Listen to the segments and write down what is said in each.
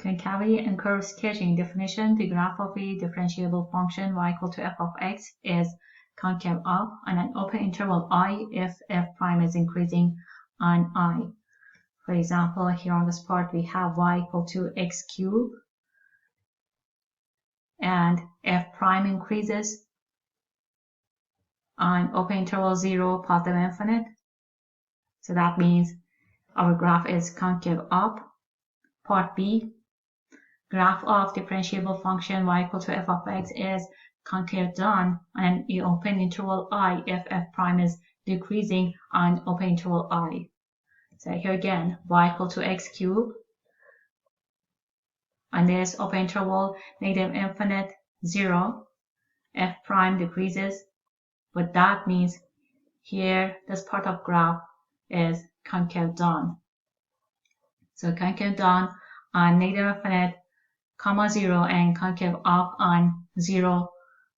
Concavity and curve sketching definition. The graph of a differentiable function y equal to f of x is concave up on an open interval I if f prime is increasing on I. For example, here on this part we have y equal to x cubed and f prime increases on open interval 0, positive infinite. So that means our graph is concave up. Part B, graph of differentiable function y equal to f of x is concave down on an open interval I if f prime is decreasing on open interval I. So here again, y equal to x cubed. On this open interval, negative infinite, 0, f prime decreases. But that means here, this part of graph is concave down. So concave down on negative infinite, comma 0, and concave up on 0,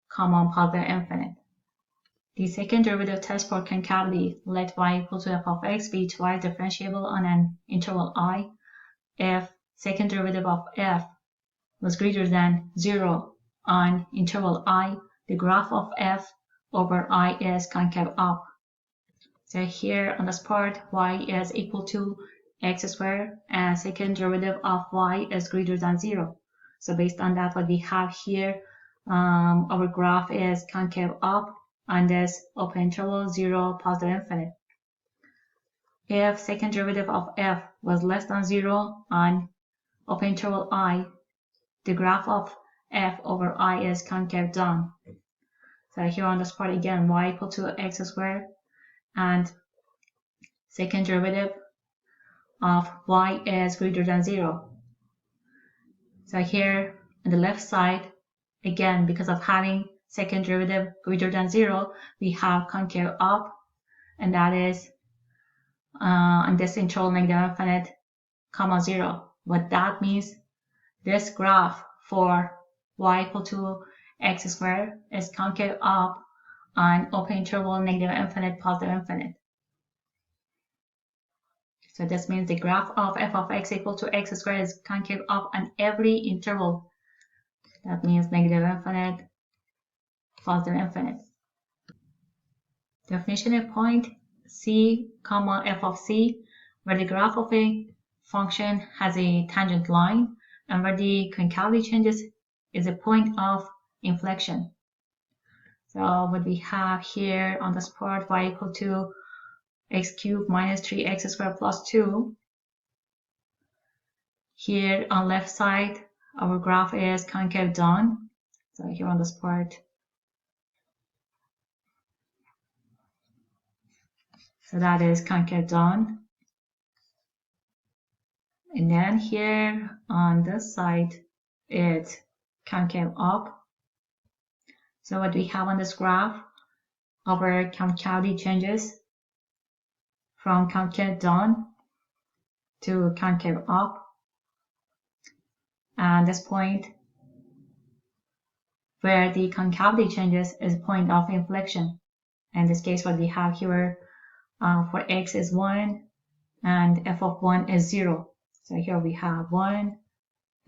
comma positive infinite. The second derivative test for concavity, let y equal to f of x be twice differentiable on an interval I if second derivative of f was greater than 0 on interval I, the graph of f over I is concave up. So here on this part, y is equal to x squared and second derivative of y is greater than 0. So based on that, what we have here, our graph is concave up on this open interval 0, positive infinite. If second derivative of f was less than 0 on open interval I, the graph of f over I is concave down. So here on this part again, y equal to x squared and second derivative of y is greater than 0. So here on the left side, again, because of having second derivative greater than 0, we have concave up, and that is on this interval negative infinite, comma 0. What that means, this graph for y equal to x squared is concave up on open interval negative infinite, positive infinite. So this means the graph of f of x equal to x squared is concave up on every interval. That means negative infinite, positive infinite. Definition of point C, comma f of c, where the graph of a function has a tangent line and where the concavity changes is a point of inflection. So what we have here on this part, y equal to x cubed minus 3x squared plus 2. Here on left side, our graph is concave down. So here on this part. So that is concave down. And then here on this side, it's concave up. So what we have on this graph, our concavity changes from concave down to concave up. And this point where the concavity changes is point of inflection. In this case, what we have here for x is 1 and f of 1 is 0. So here we have 1,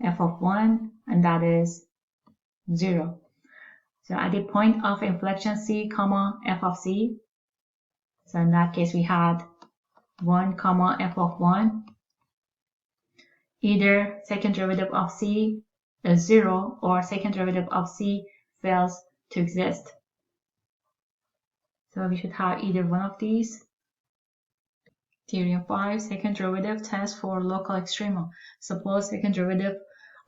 f of 1, and that is 0. So at the point of inflection c, comma, f of c, so in that case we had 1, comma, f of 1. Either second derivative of c is 0 or second derivative of c fails to exist. So we should have either one of these. Theorem 5, second derivative test for local extrema. Suppose second derivative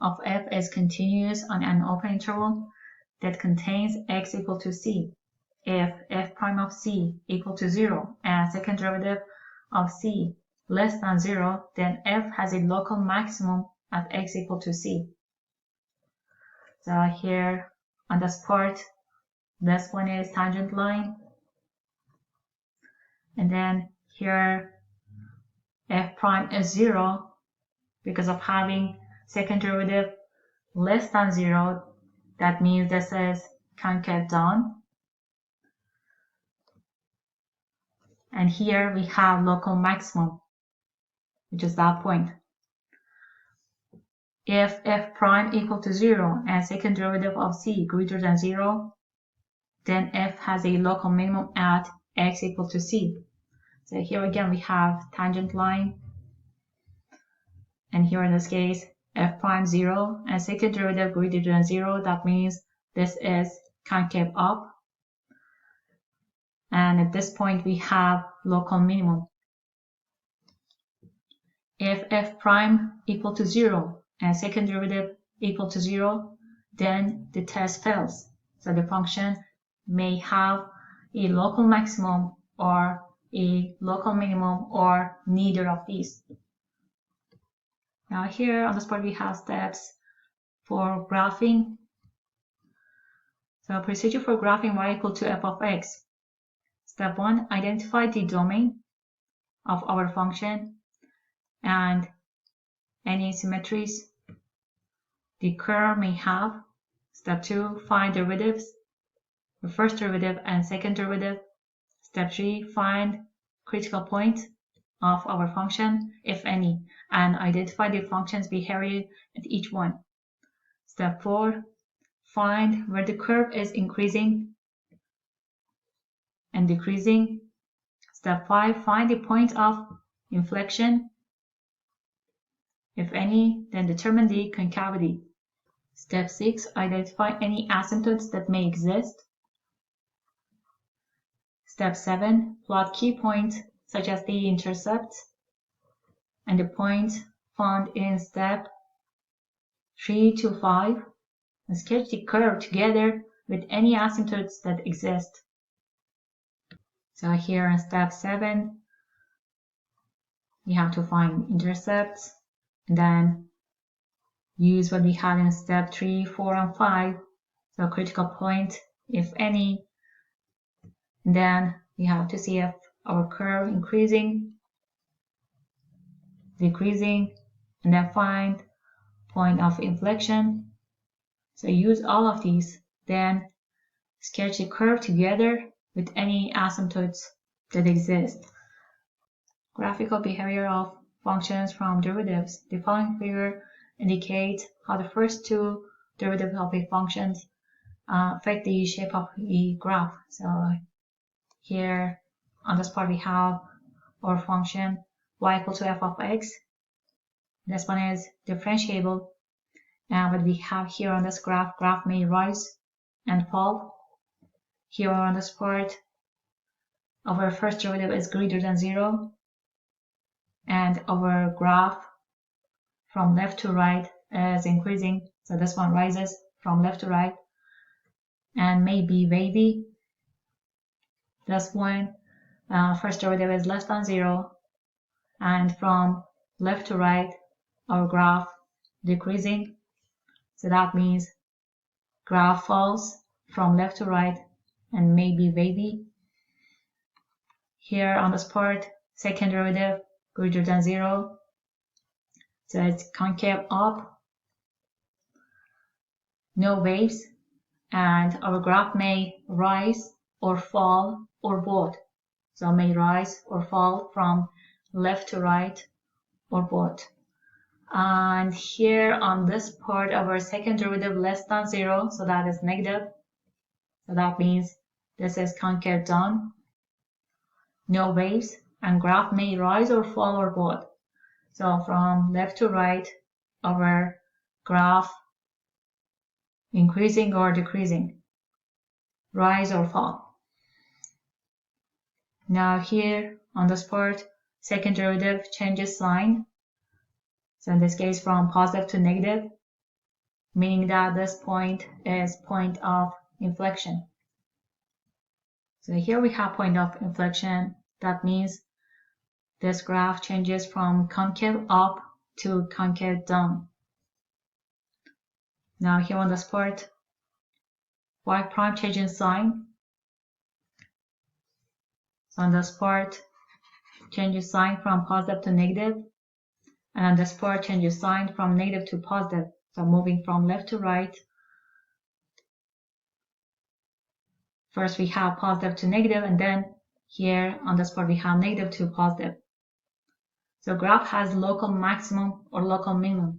of f is continuous on an open interval that contains x equal to c. If f prime of c equal to 0 and second derivative of c less than 0, then f has a local maximum at x equal to c. So here on this part, this one is tangent line. And then here f prime is 0 because of having second derivative less than 0. That means this is concave down. And here we have local maximum, which is that point. If f prime equal to 0 and second derivative of c greater than 0, then f has a local minimum at x equal to c. So here again we have tangent line, and here in this case f prime 0 and second derivative greater than 0, that means this is concave up. And at this point we have local minimum. If f prime equal to 0 and second derivative equal to 0, then the test fails. So the function may have a local maximum or a local minimum or neither of these. Now here on this part we have steps for graphing. So procedure for graphing y equal to f of x. Step 1, identify the domain of our function and any symmetries the curve may have. Step 2, find derivatives, the first derivative and second derivative. Step 3, find critical point of our function, if any, and identify the function's behavior at each one. Step 4, find where the curve is increasing and decreasing. Step 5, find the point of inflection, if any, then determine the concavity. Step 6, identify any asymptotes that may exist. Step 7, plot key points such as the intercept and the point found in step 3 to 5, and sketch the curve together with any asymptotes that exist. So here in step 7, we have to find intercepts and then use what we had in step 3, 4, and 5. So critical point, if any. And then we have to see if our curve increasing, decreasing, and then find point of inflection. So use all of these, then sketch the curve together with any asymptotes that exist. Graphical behavior of functions from derivatives. The following figure indicates how the first two derivatives of a function affect the shape of the graph. So here on this part we have our function y equal to f of x. This one is differentiable, and what we have here on this graph may rise and fall. Here on this part, our first derivative is greater than 0, and our graph from left to right is increasing. So this one rises from left to right and may be wavy. This one, first derivative is less than 0, and from left to right, our graph decreasing. So that means graph falls from left to right and may be wavy. Here on this part, second derivative greater than 0, so it's concave up, no waves, and our graph may rise or fall or both. So may rise or fall from left to right or both. And here on this part, our second derivative less than 0, so that is negative. So that means this is concave down, no waves, and graph may rise or fall or both. So from left to right, our graph increasing or decreasing, rise or fall. Now here on this part, second derivative changes sign. So in this case from positive to negative, meaning that this point is point of inflection. So here we have point of inflection. That means this graph changes from concave up to concave down. Now here on this part, y prime changing sign. So on this part, changes sign from positive to negative. And on this part, changes sign from negative to positive. So moving from left to right. First we have positive to negative, and then here on this part we have negative to positive. So graph has local maximum or local minimum.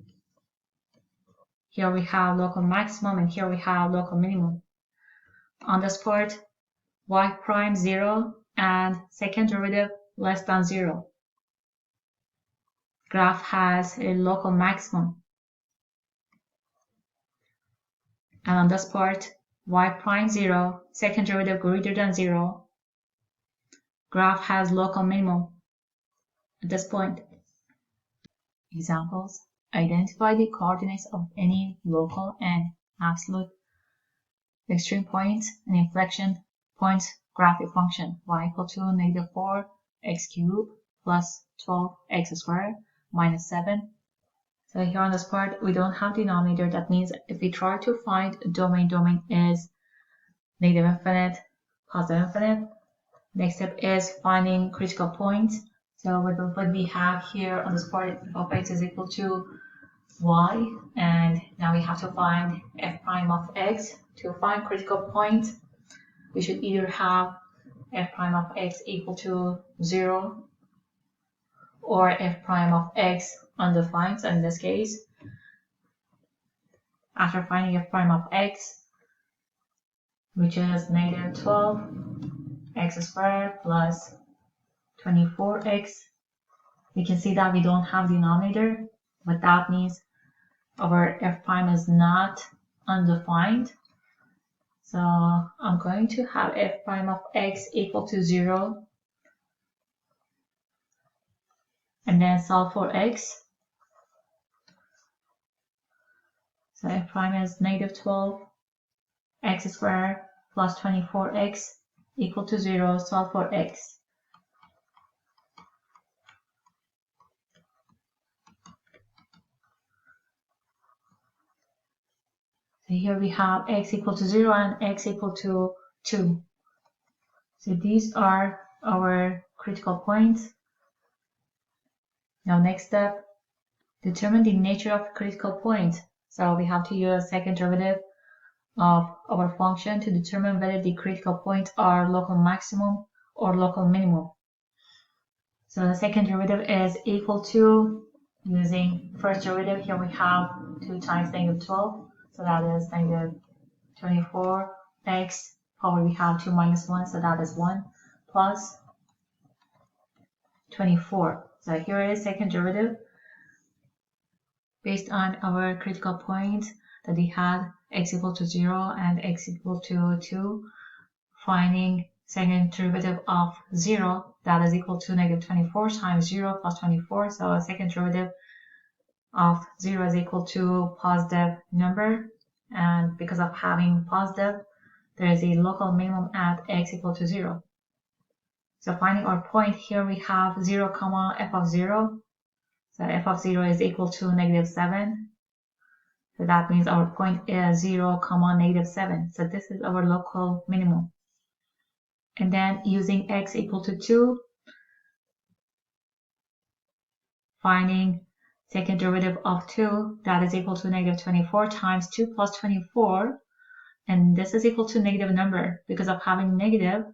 here we have local maximum, and here we have local minimum. On this part, y prime 0 and second derivative less than 0. Graph has a local maximum. And on this part, y prime 0, second derivative greater than 0. Graph has local minimum at this point. Examples. Identify the coordinates of any local and absolute extreme points and inflection points graphic function y equal to -4 x cubed plus 12 x squared minus 7. So here on this part, we don't have denominator. That means if we try to find domain is negative infinite, positive infinite. Next step is finding critical points. So what we have here on this part, f of x is equal to y, and now we have to find f prime of x. To find critical point, we should either have f prime of x equal to 0 or f prime of x undefined. So in this case, after finding f prime of x, which is -12 x squared plus 24x, we can see that we don't have denominator, but that means our f prime is not undefined. So I'm going to have f prime of x equal to 0 and then solve for x. So f prime is -12 x squared plus 24x equal to 0, solve for x. So here we have x equal to 0 and x equal to 2. So these are our critical points. Now next step, determine the nature of critical point. So we have to use second derivative of our function to determine whether the critical points are local maximum or local minimum. So the second derivative is equal to, using first derivative, here we have 2 times -12. So that is -24x, power we have 2 minus 1, so that is 1, plus 24. So here is second derivative based on our critical point that we had x equal to 0 and x equal to 2. Finding second derivative of 0, that is equal to -24 times 0 plus 24. So a second derivative of 0 is equal to positive number, and because of having positive, there is a local minimum at x equal to 0. So finding our point, here we have 0 comma f of 0. So f of 0 is equal to -7. So that means our point is 0 comma -7. So this is our local minimum. And then using x equal to 2, finding second derivative of 2, that is equal to -24 times 2 plus 24, and this is equal to negative number. Because of having negative,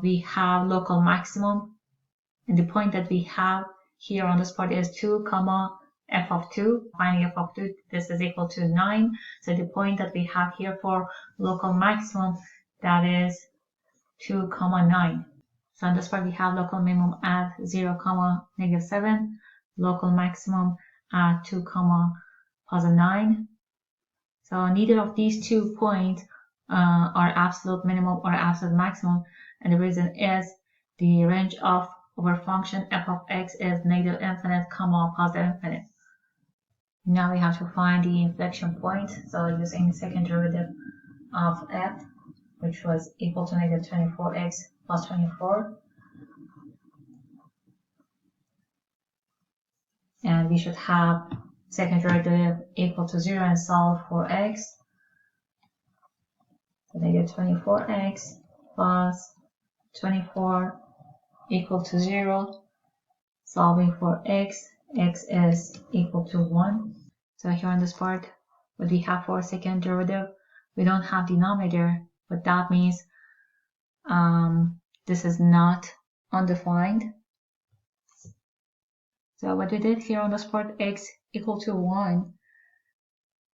we have local maximum, and the point that we have here on this part is 2 comma f of 2. Finding f of 2, this is equal to 9. So the point that we have here for local maximum, that is 2 comma 9. So on this part we have local minimum at 0 comma -7, local maximum at 2 comma +9. So neither of these 2 points are absolute minimum or absolute maximum, and the reason is the range of our function f of x is negative infinite comma positive infinite. Now we have to find the inflection point. So using second derivative of f, which was equal to -24x plus 24. And we should have second derivative equal to 0 and solve for x. So -24x plus 24 equal to 0. Solving for x, x is equal to 1. So here on this part, what we have for second derivative, we don't have denominator, but that means this is not undefined. So what we did here on this part, x equal to 1,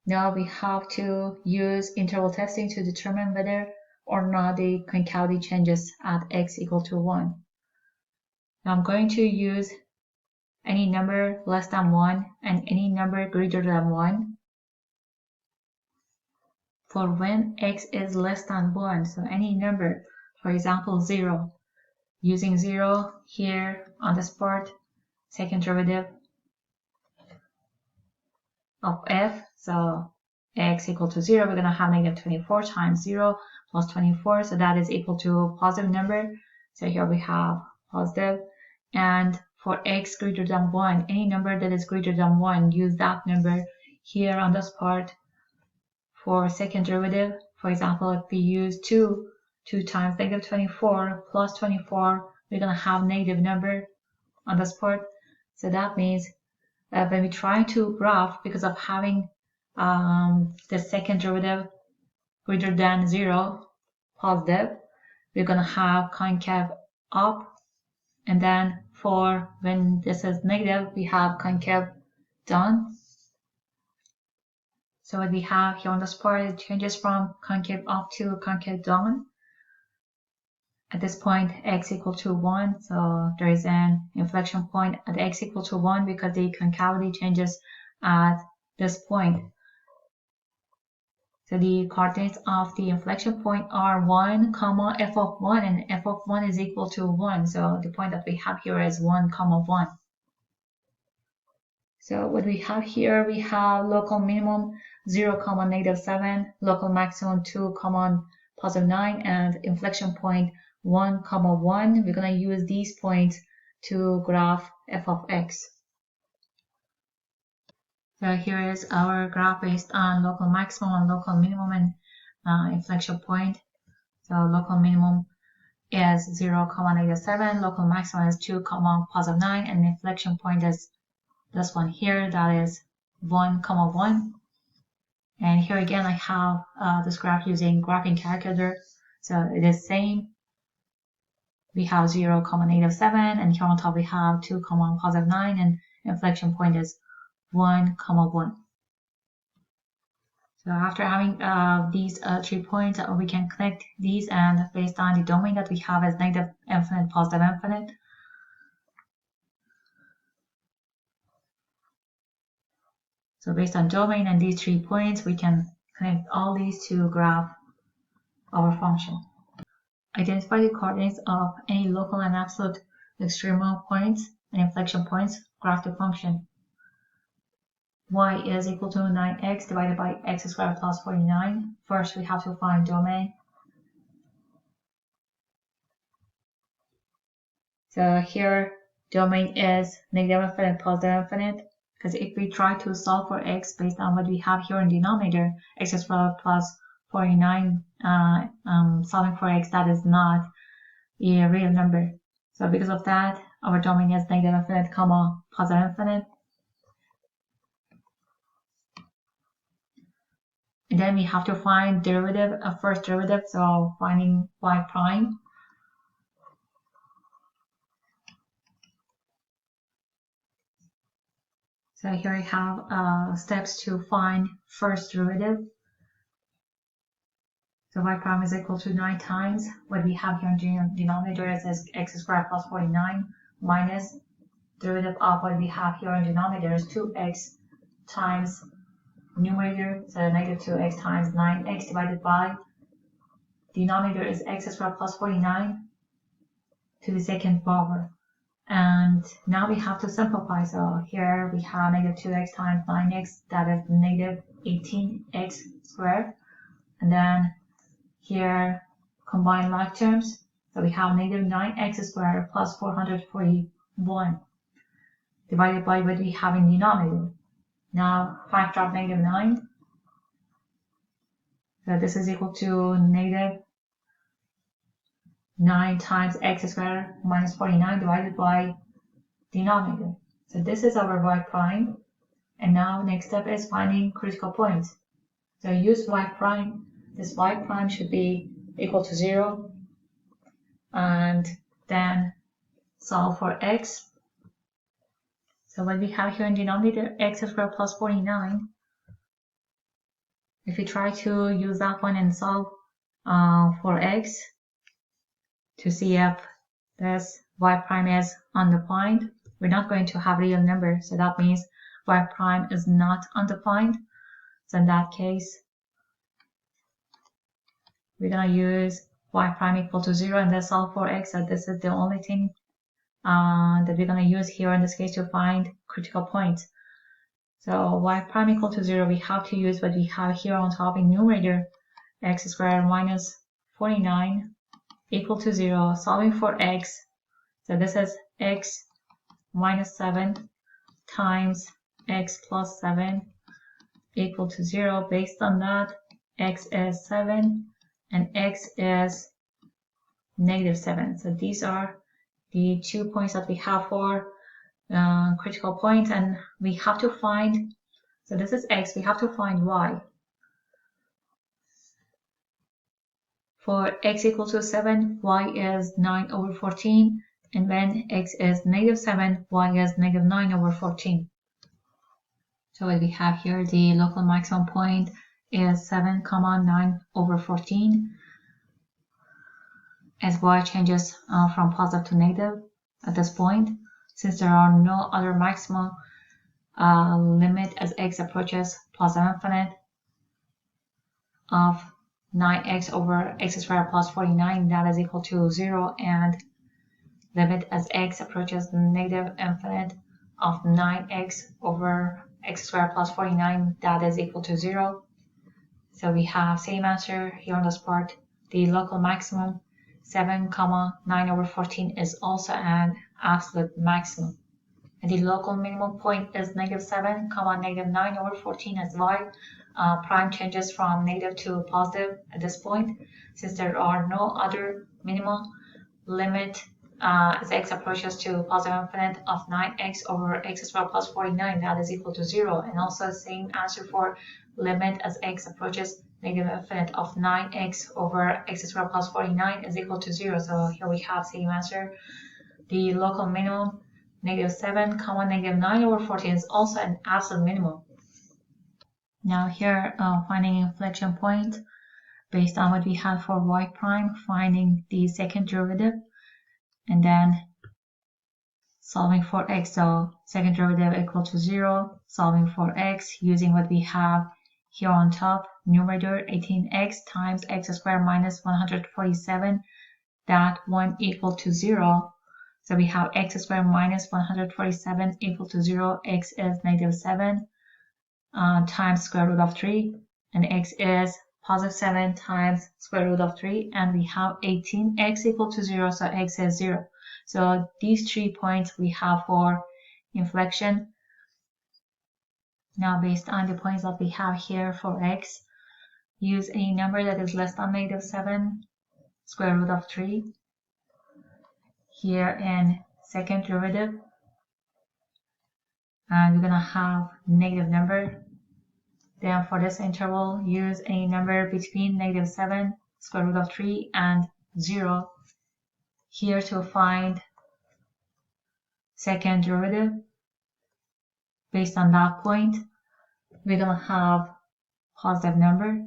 Now we have to use interval testing to determine whether or not the concavity changes at x equal to 1. Now I'm going to use any number less than 1 and any number greater than 1 for when x is less than 1. So any number, for example 0, using 0 here on this part, second derivative of f, so x equal to 0, we're going to have negative 24 times 0 plus 24, so that is equal to a positive number. So here we have positive, and for x greater than 1, any number that is greater than 1, use that number here on this part for second derivative. For example, if we use 2 times negative 24 plus 24, we're going to have negative number on this part. So that means when we try to graph, because of having the second derivative greater than 0, positive, we're going to have concave up, and then for when this is negative, we have concave down. So what we have here on this part, it changes from concave up to concave down. At this point, x equal to 1, so there is an inflection point at x equal to 1 because the concavity changes at this point. So the coordinates of the inflection point are 1, comma f of 1, and f of 1 is equal to 1. So the point that we have here is 1, comma 1. So what we have here, we have local minimum 0, comma negative 7, local maximum 2, comma positive 9, and inflection point 1, comma 1. We're going to use these points to graph f of x. So here is our graph based on local maximum and local minimum and inflection point. So local minimum is 0, comma negative 7, local maximum is 2, comma positive 9, and the inflection point is this one here, that is 1, comma 1. And here again, I have this graph using graphing calculator. So it is same. We have 0, comma negative 7, and here on top we have 2, comma positive 9, and inflection point is 1, comma 1. So after having these 3 points, we can connect these, and based on the domain that we have as negative infinite, positive infinite. So based on domain and these 3 points, we can connect all these to graph our function. Identify the coordinates of any local and absolute extremal points and inflection points. Graph the function. Y is equal to 9x divided by x squared plus 49. First, we have to find domain. So here, domain is negative infinite, positive infinite. Because if we try to solve for x based on what we have here in denominator, x squared plus 49, solving for x, that is not a real number. So because of that, our domain is negative infinite, comma positive infinite. And then we have to find derivative, first derivative, so finding y prime. So here I have steps to find first derivative. So y prime is equal to 9 times what we have here in denominator is x squared plus 49 minus derivative of what we have here in denominator is 2x times numerator, so negative 2x times 9x divided by denominator is x squared plus 49 to the second power. And now we have to simplify. So here we have negative 2x times 9x, that is negative 18x squared. And then here combine like terms. So we have negative 9x squared plus 441 divided by what we have in denominator. Now factor out negative 9. So this is equal to negative 9 times x squared minus 49 divided by denominator. So this is our y prime. And now next step is finding critical points. So use y prime. This y prime should be equal to 0. And then solve for x. So what we have here in denominator, x squared plus 49. If you try to use that one and solve for x to see if this y prime is undefined, we're not going to have real number, so that means y prime is not undefined. So in that case, we're going to use y prime equal to 0 and then solve for x. So this is the only thing that we're going to use here in this case to find critical points. So y prime equal to 0, we have to use what we have here on top in numerator, x squared minus 49 equal to 0, solving for x. So this is x minus 7 times x plus 7 equal to 0. Based on that, x is 7 and x is negative 7. So these are the 2 points that we have for critical points, and we have to find, so this is x, we have to find y. For x equal to 7, y is 9 over 14, and when x is negative 7, y is negative 9 over 14. So what we have here, the local maximum point is 7, 9 over 14, as y changes from positive to negative at this point. Since there are no other maximum limit as x approaches positive infinite of 9x over x squared plus 49, that is equal to 0, and limit as x approaches negative infinite of 9x over x squared plus 49, that is equal to 0. So we have same answer here on this part. The local maximum 7, 9 over 14 is also an absolute maximum. And the local minimum point is negative 7, negative 9 over 14 as y prime changes from negative to positive at this point. Since there are no other minimal limit as x approaches to positive infinite of 9x over x squared plus 49, that is equal to 0. And also same answer for limit as x approaches negative infinite of 9x over x squared plus 49 is equal to 0. So here we have same answer. The local minimum negative 7, negative 9 over 14 is also an absolute minimum. Now here, finding inflection point based on what we had for y prime, finding the second derivative, and then solving for x. So second derivative equal to 0, solving for x using what we have here on top, numerator 18x times x squared minus 147, that one equal to 0. So we have x squared minus 147 equal to 0, x is negative 7 times square root of 3, and x is positive 7 times square root of 3, and we have 18x equal to 0, so x is 0. So these 3 points we have for inflection. Now based on the points that we have here for x, use a number that is less than negative 7 square root of 3 here in second derivative, and we're going to have negative number. Then for this interval, use a number between negative 7 square root of 3 and 0 here to find second derivative. Based on that point, we're going to have positive number.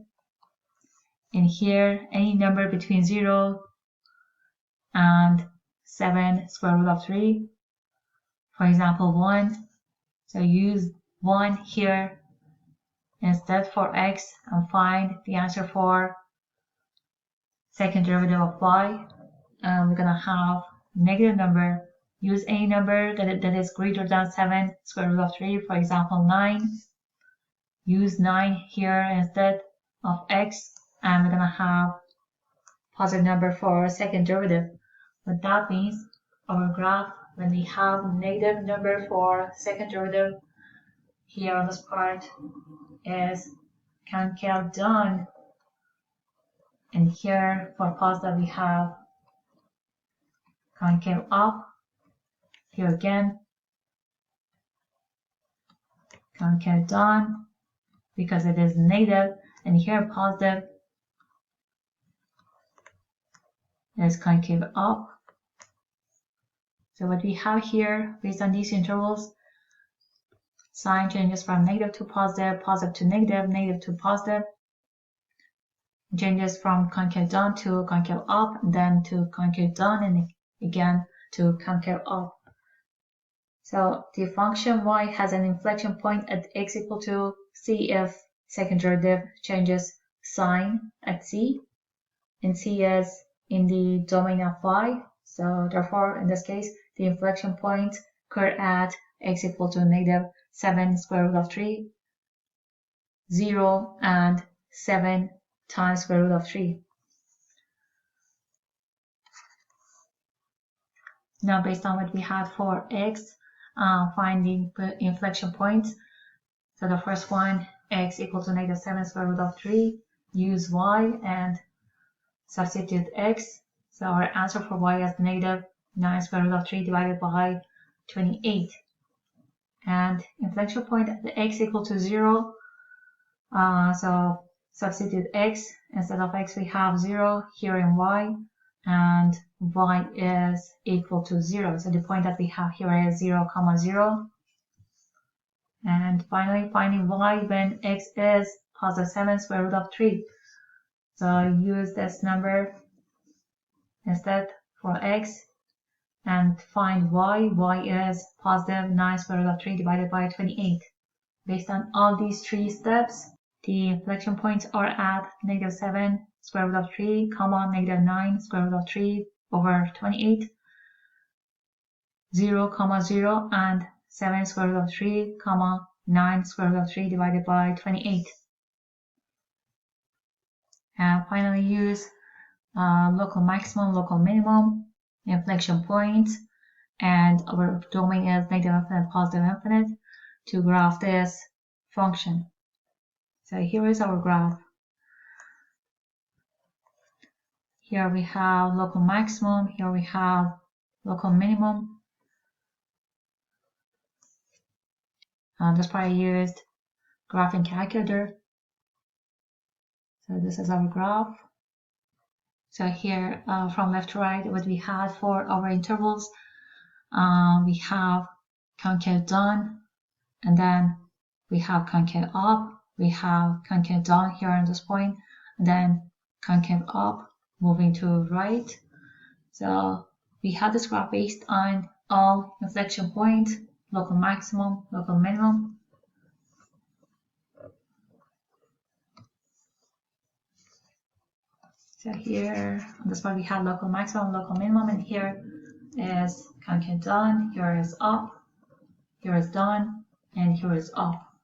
And here, any number between 0 and 7 square root of 3, for example 1. So use 1 here instead for x and find the answer for second derivative of y. We're going to have negative number. Use any number that is greater than 7 square root of 3, for example 9. Use 9 here instead of x, and we're going to have positive number for second derivative. What that means, our graph, when we have negative number for second derivative here on this part, is concave down, and here for positive we have concave up. Here again, concave down because it is negative, and here positive is concave up. So what we have here, based on these intervals, sign changes from negative to positive, positive to negative, negative to positive. changes from concave down to concave up, then to concave down, and again to concave up. So the function y has an inflection point at x equal to c if second derivative changes sign at c, and c is in the domain of y. So therefore, in this case, the inflection point occur at x equal to -7 square root of 3, 0, and 7 times square root of 3. Now, based on what we had for x, find the inflection points. So the first one, x equal to -7 square root of 3, use y and substitute x. So our answer for y is -9 square root of 3 divided by 28. And inflection point at the x equal to 0. So substitute x. Instead of x, we have 0 here in y, and y is equal to 0. So the point that we have here is 0, 0. And finally, finding y when x is +7 square root of 3. So use this number instead for x and find y. Y is +9 square root of 3 divided by 28. Based on all these three steps, the inflection points are at -7 square root of 3, -9 square root of 3 over 28, 0, 0, and 7 square root of 3, 9 square root of 3 divided by 28. And finally use local maximum, local minimum, inflection point, and our domain is negative infinite, positive infinite, to graph this function. So here is our graph. Here we have local maximum, here we have local minimum. That's why I used graphing calculator. So this is our graph. So here from left to right, what we had for our intervals, we have concave down, and then we have concave up, we have concave down here on this point, and then concave up, moving to right. So we have this graph based on all inflection points, local maximum, local minimum. So here on this part we have local maximum, local minimum, and here is concave down, here is up, here is down, and here is up.